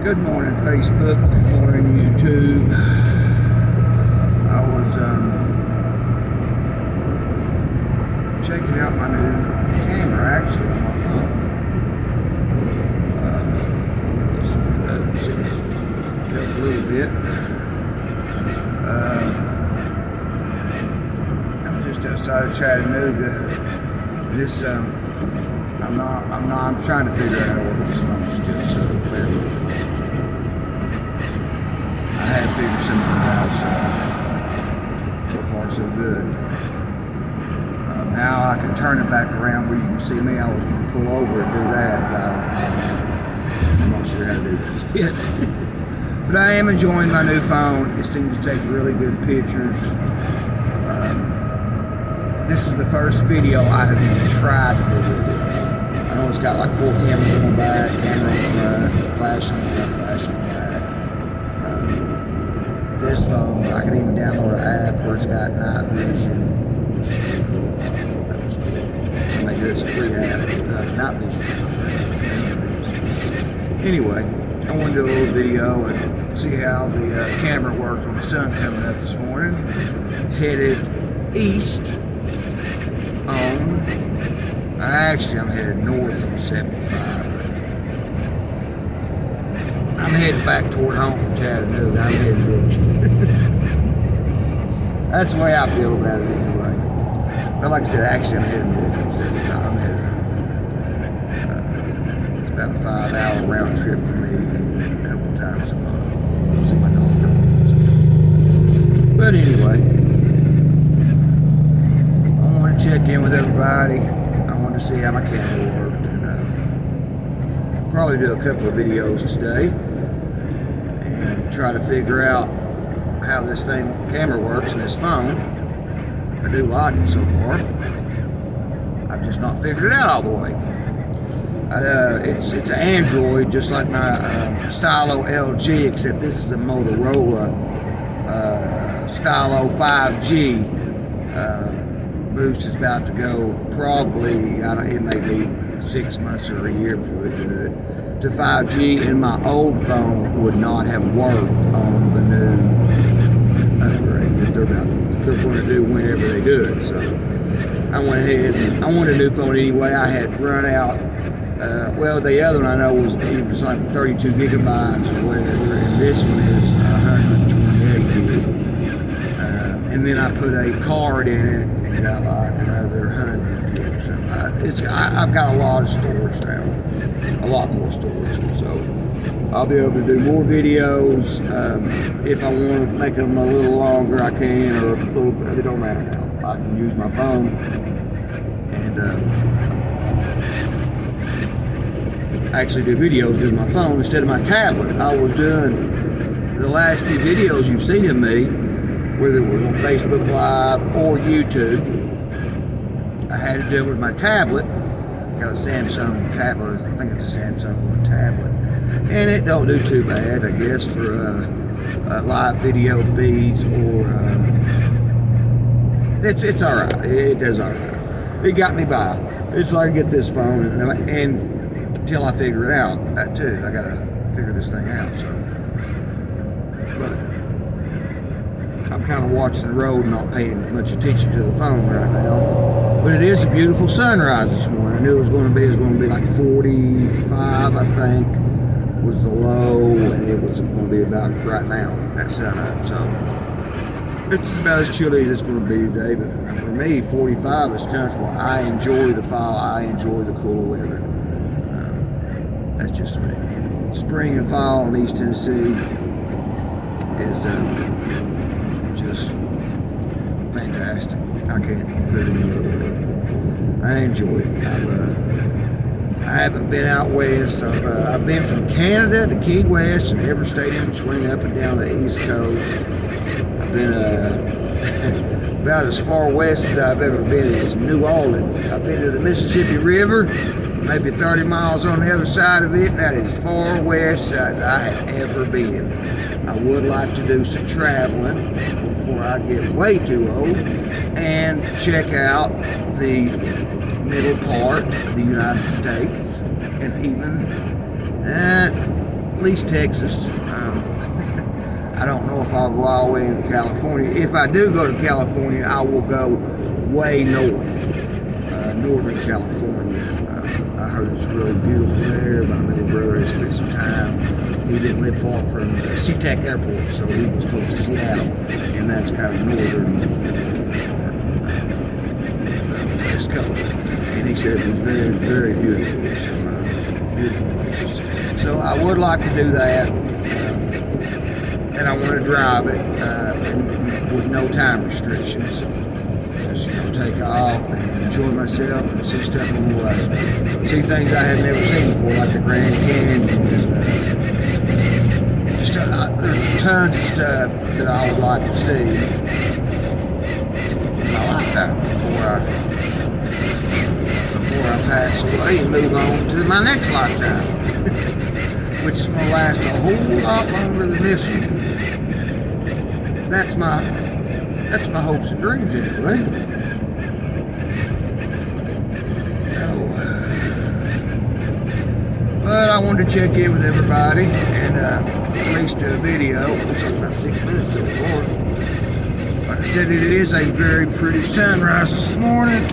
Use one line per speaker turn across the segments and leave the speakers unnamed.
Good morning, Facebook. Good morning, YouTube. I was checking out my new camera, actually, on my phone. This one does a little bit. I'm just outside of Chattanooga. I'm trying to figure out how to work this phone still, so bear with me. I have figured something out, so far so good. How I can turn it back around where you can see me, I was going to pull over and do that, but I'm not sure how to do that yet. But I am enjoying my new phone. It seems to take really good pictures. This is the first video I have even tried to do with it. I know it's got like 4 cameras on the back, camera on the front, flash on the front, flash on the back. This phone, I can even download an app where it's got night vision, which is pretty cool. I thought that was cool. Maybe it's a free app, night vision. Anyway, I want to do a little video and see how the camera works with the sun coming up this morning. Headed east on, actually I'm headed north on 75. I'm headed back toward home from Chattanooga. I'm headed east. That's the way I feel about it anyway. But like I said, actually I'm headed north on 75. I'm headed, it's about a 5-hour round trip for me a couple times a month. You'll see my dog. But anyway, I want to check in with everybody. I want to see how my camera worked, and probably do a couple of videos today and try to figure out how this camera works in this phone. I do like it so far. I've just not figured it out all the way. It's an Android, just like my Stylo LG, except this is a Motorola Stylo 5G. Boost is about to go probably, it may be 6 months or a year before they do it, to 5G, and my old phone would not have worked on the new upgrade that they're going to do whenever they do it. So I went ahead and I wanted a new phone anyway. I had run out, well, the other one I know was like 32 gigabytes or whatever, and this one is 128 gig. And then I put a card in it and got like another 100 gig or something. I've got a lot of storage now, a lot more storage. So I'll be able to do more videos. If I want to make them a little longer, I can, or a little, it don't matter now. I can use my phone and actually do videos with my phone instead of my tablet. I was doing the last few videos you've seen of me, whether it was on Facebook Live or YouTube, I had to do it with my tablet. Got a Samsung tablet, I think it's a Samsung one tablet. And it don't do too bad, I guess, for live video feeds, or it's all right. It does all right. It got me by. It's like I get this phone, and until I figure it out, that too, I gotta figure this thing out. So, but I'm kind of watching the road and not paying much attention to the phone right now. But it is a beautiful sunrise this morning. I knew it was going to be like 45, I think, was the low, and it was going to be about right now at sun up. So it's about as chilly as it's going to be today. But for me, 45 is comfortable. I enjoy the fall. I enjoy the cooler weather. That's just me. Spring and fall in East Tennessee is just fantastic. I can't put it any other way. I enjoy it. I haven't been out west. I've been from Canada to Key West and every state in between, up and down the East Coast. I've been about as far west as I've ever been is New Orleans. I've been to the Mississippi River, maybe 30 miles on the other side of it. That is far west as I have ever been. I would like to do some traveling before I get way too old and check out the middle part of the United States, and even at least Texas. I don't know if I'll go all the way into California. If I do go to California, I will go way north, Northern California. I heard it's really beautiful there. My little brother had spent some time. He didn't live far from SeaTac Airport, so he was close to Seattle, and that's kind of northern West Coast. And he said it was very, very beautiful. Some beautiful places. So I would like to do that. And I want to drive it with no time restrictions. Just, take off and enjoy myself and see stuff on the way. See things I had never seen before, like the Grand Canyon. And, there's tons of stuff that I would like to see in my lifetime before I pass away and move on to my next lifetime, which is going to last a whole lot longer than this one. That's my hopes and dreams anyway. But I wanted to check in with everybody and at least do a video. It's about 6 minutes so far. Like I said, it is a very pretty sunrise this morning.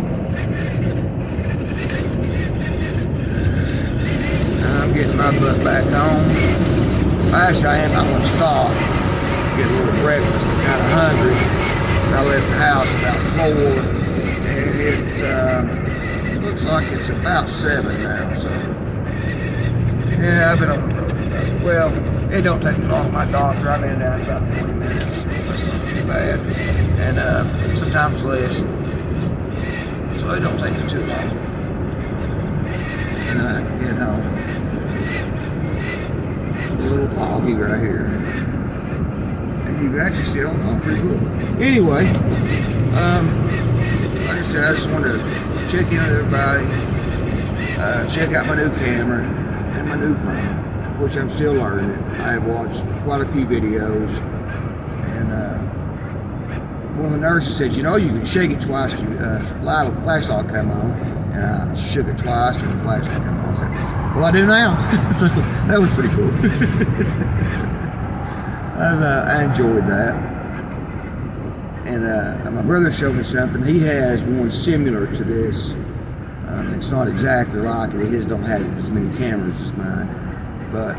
I'm getting my butt back home. Actually, I am. I'm going to stop, get a little breakfast. I'm kind of hungry. I left the house about 4, and it's looks like it's about 7 now. So yeah, I've been on the road for it don't take me long. My doctor, I'm in and out in about 20 minutes. That's not too bad, and sometimes less. So it don't take me too long, and then I can get home. A little foggy right here. You can actually see it on the phone pretty cool. Anyway, like I said, I just wanted to check in with everybody, check out my new camera and my new phone, which I'm still learning. I have watched quite a few videos, and one of the nurses said, you can shake it twice, the flashlight come on, and I shook it twice and the flashlight come on. I said, well, I do now. So that was pretty cool. I enjoyed that, and my brother showed me something. He has one similar to this. It's not exactly like it. His don't have as many cameras as mine, but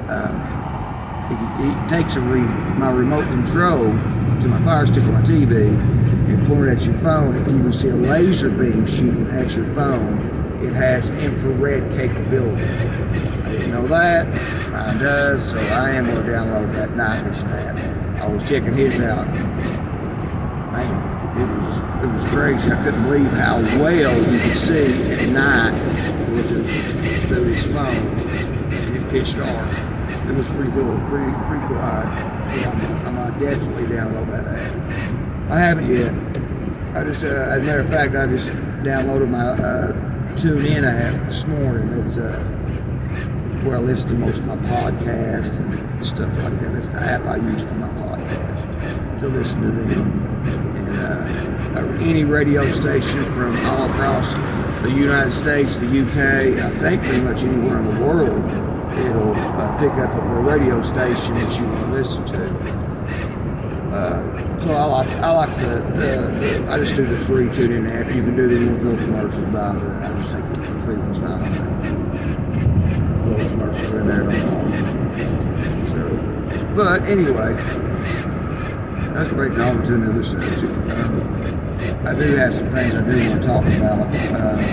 he takes my remote control to my Fire Stick on my TV and point it at your phone. If you can see a laser beam shooting at your phone, it has infrared capability. I didn't know that. Mine does, so I am going to download that night vision app. I was checking his out. Man, it was crazy. I couldn't believe how well you could see at night looking through his phone. It pitch dark. It was pretty cool. Pretty cool. I'm gonna definitely download that app. I haven't yet. As a matter of fact, I just downloaded my TuneIn app this morning. It's where I listen to most of my podcasts and stuff like that. That's the app I use for my podcast to listen to them. And any radio station from all across the United States, the UK, I think pretty much anywhere in the world, it'll pick up the radio station that you want to listen to. So I like I just do the free TuneIn app. You can do the one with no commercials by, but I just think the free one's fine. Little commercials in there no more. So, but anyway, that's breaking over to another subject. I do have some things I do want to talk about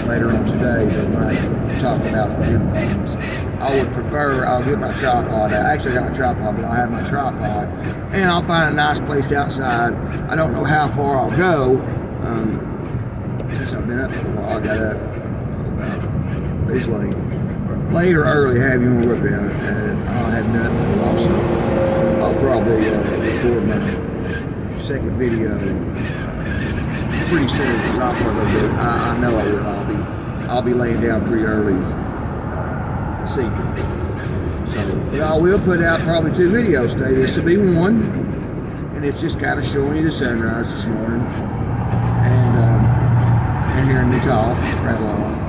later on today, but when I talk about them things, I would prefer, I'll get my tripod out. Actually, I got my tripod, but I'll have my tripod, and I'll find a nice place outside. I don't know how far I'll go, since I've been up for a while. I got up, about, it's late or early, however you want to look at it, and I'll have nothing for a while, so I'll probably record my second video pretty soon, because I'll probably do it. I know I will. I'll be laying down pretty early this evening. So, but I will put out probably 2 videos today. This will be one, and it's just kind of showing you the sunrise this morning, and hearing me talk, rattle on.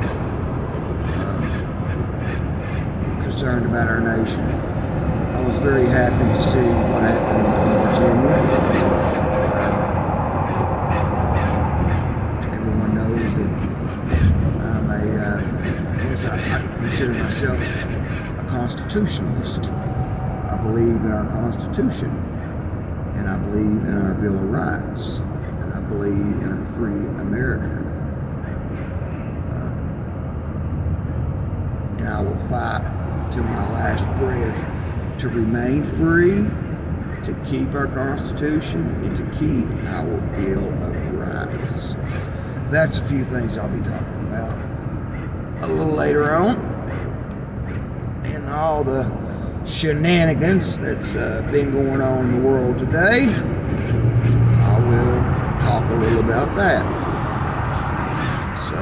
Concerned about our nation. I was very happy to see what happened in Virginia. Everyone knows that I consider myself a constitutionalist. I believe in our Constitution, and I believe in our Bill of Rights, and I believe in a free America. And I will fight till my last breath to remain free, to keep our Constitution, and to keep our Bill of Rights. That's a few things I'll be talking about a little later on, and all the shenanigans that's been going on in the world today. I will talk a little about that. So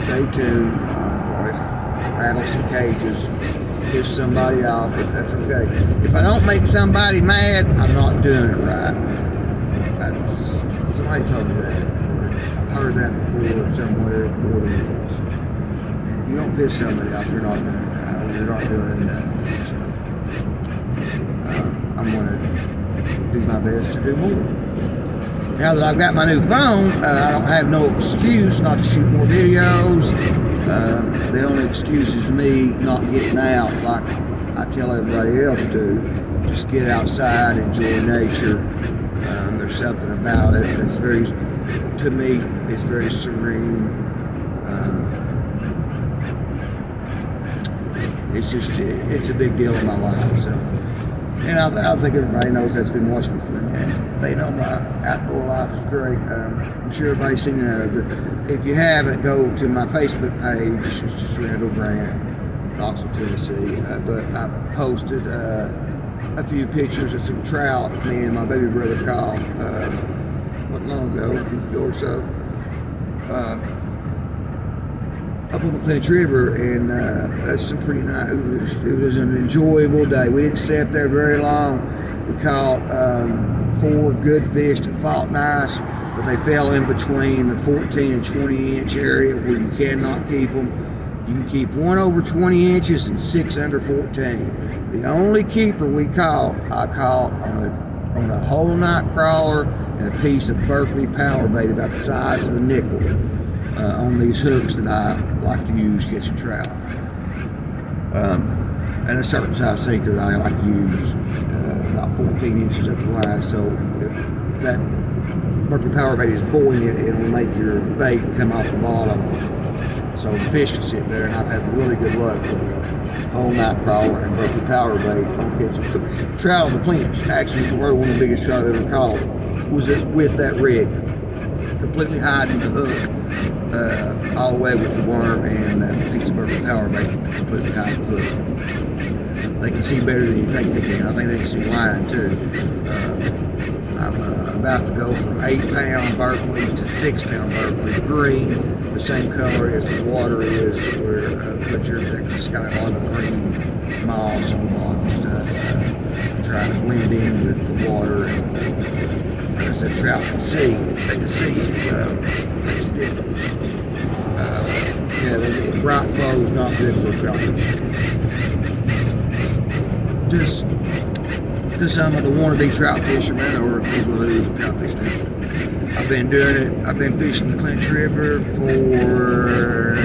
stay tuned. Rattle some cages, piss somebody off, but that's okay. If I don't make somebody mad, I'm not doing it right. Somebody told me that. I've heard that before somewhere more than once. And if you don't piss somebody off, you're not doing it right. You're not doing it enough. So, I'm going to do my best to do more. Now that I've got my new phone, I don't have no excuse not to shoot more videos. The only excuse is me not getting out like I tell everybody else to. Just get outside, enjoy nature. There's something about it that's very, to me, it's very serene. It's a big deal in my life. So, and I think everybody knows that's been watching me for a minute. They know my outdoor life is great. I'm sure everybody's seen if you haven't, go to my Facebook page. It's just Randall Grant, Knoxville, Tennessee. But I posted a few pictures of some trout me and my baby brother caught not long ago, a week ago or so, up on the Clinch River, and that's some pretty nice. It was an enjoyable day. We didn't stay up there very long. We caught 4 good fish that fought nice, but they fell in between the 14 and 20 inch area where you cannot keep them. You can keep 1 over 20 inches and 6 under 14. The only keeper I caught on a whole night crawler and a piece of Berkley power bait about the size of a nickel on these hooks that I like to use catching trout. And a certain size sinker that I like to use, about 14 inches up the line. So if that Berkley power bait is buoyant, it will make your bait come off the bottom, so the fish can sit there. And I've had really good luck with a whole night crawler and Berkley power bait on catching trout on the Clinch. Actually, one of the biggest trout I ever caught was with that rig, completely hiding the hook, all the way with the worm and a piece of Berkley power bait, completely hide the hook. They can see better than you think they can. I think they can see line too. I'm about to go from 8-pound Berkley to 6-pound Berkley, green, the same color as the water is, where it's got a lot of green moss on the bottom and stuff. Trying to blend in with the water, and like I said, trout can see. They can see. Makes a difference. Bright clothes not good for trout fishing. Just to some of the wannabe trout fishermen or people who trout fish now. I've been doing it. I've been fishing the Clinch River for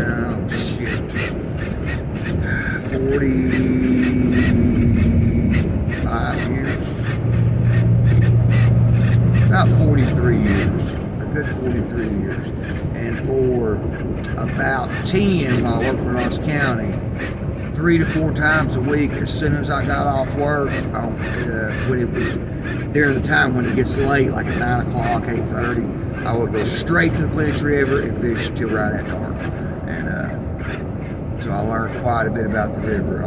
45 years. About 43 years. A good 43 years. And for about 10 while I worked for Knox County, 3 to 4 times a week, as soon as I got off work, when it was during the time when it gets late, like at 9 o'clock, 8:30, I would go straight to the Clinch River and fish till right at dark. And so I learned quite a bit about the river.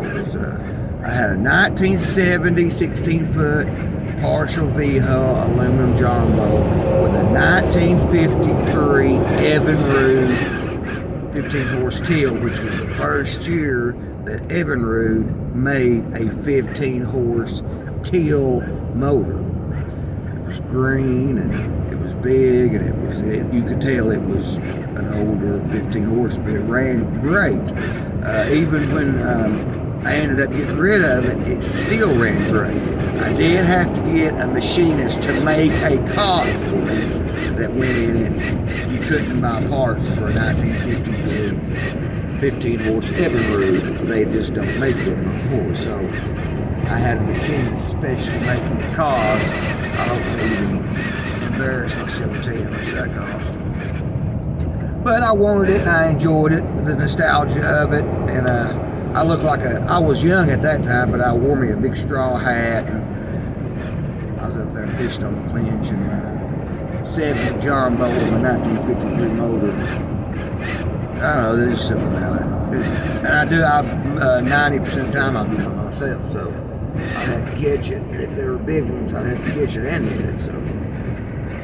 I had a 1970 16-foot partial V-hull aluminum jumbo with a 1953 Evinrude 15-horse Teal, which was the first year that Evinrude made a 15-horse Teal motor. It was green and it was big, and you could tell it was an older 15 horse, but it ran great. Even when I ended up getting rid of it. It still ran great. I did have to get a machinist to make a cod for me that went in it. You couldn't buy parts for a 1952 15 horse Evinrude. They just don't make them anymore. So I had a machinist specially make me a cod. I don't even embarrass myself to tell you how much that cost. But I wanted it and I enjoyed it, the nostalgia of it. And I looked like I was young at that time, but I wore me a big straw hat and I was up there and fished on the clinch and 70 John Bolt on the 1953 motor. I don't know, there's just something about it. And I 90% of the time I'll do it myself, so I'd have to catch it. And if they were big ones, I'd have to catch it and net it. So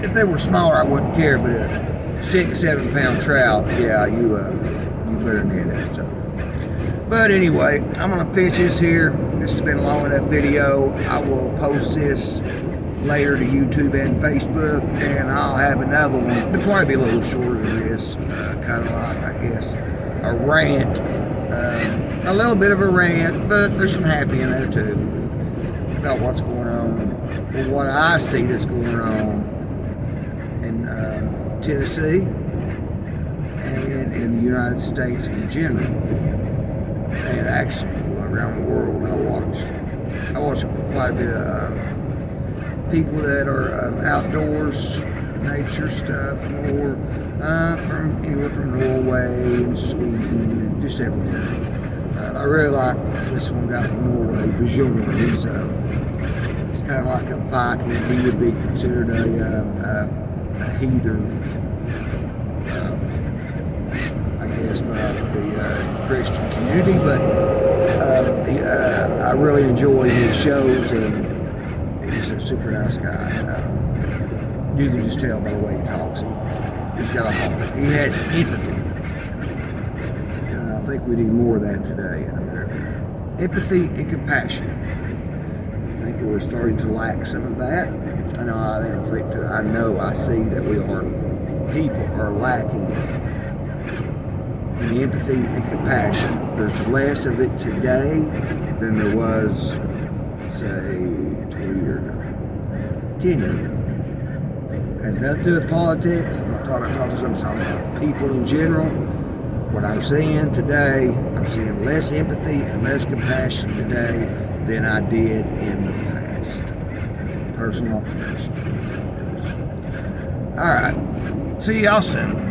if they were smaller, I wouldn't care, but a 6-7 pound trout, yeah, you better net it. So. But anyway, I'm gonna finish this here. This has been a long enough video. I will post this later to YouTube and Facebook, and I'll have another one. It'll probably be a little shorter than this, kind of like, I guess, a rant. A little bit of a rant, but there's some happy in there too, about what's going on, or what I see that's going on in Tennessee and in the United States in general, and actually around the world. I watch quite a bit of people that are outdoors, nature stuff, more from anywhere from Norway and Sweden and just everywhere. I really like this one guy from Norway, Bjorn. He's kind of like a Viking. He would be considered a heathen, I guess, by the Christian community. But I really enjoy his shows, and he's a super nice guy. You can just tell by the way he talks. He's got a heart. He has empathy. And I think we need more of that today in America. Empathy and compassion. I think we're starting to lack some of that. I see that people are lacking in empathy and compassion. There's less of it today than there was, say, 20 years ago, 10 years ago. It has nothing to do with politics. I'm not talking about politics, I'm talking about people in general. What I'm seeing today, I'm seeing less empathy and less compassion today than I did in the past. Personal observation. All right. See y'all soon.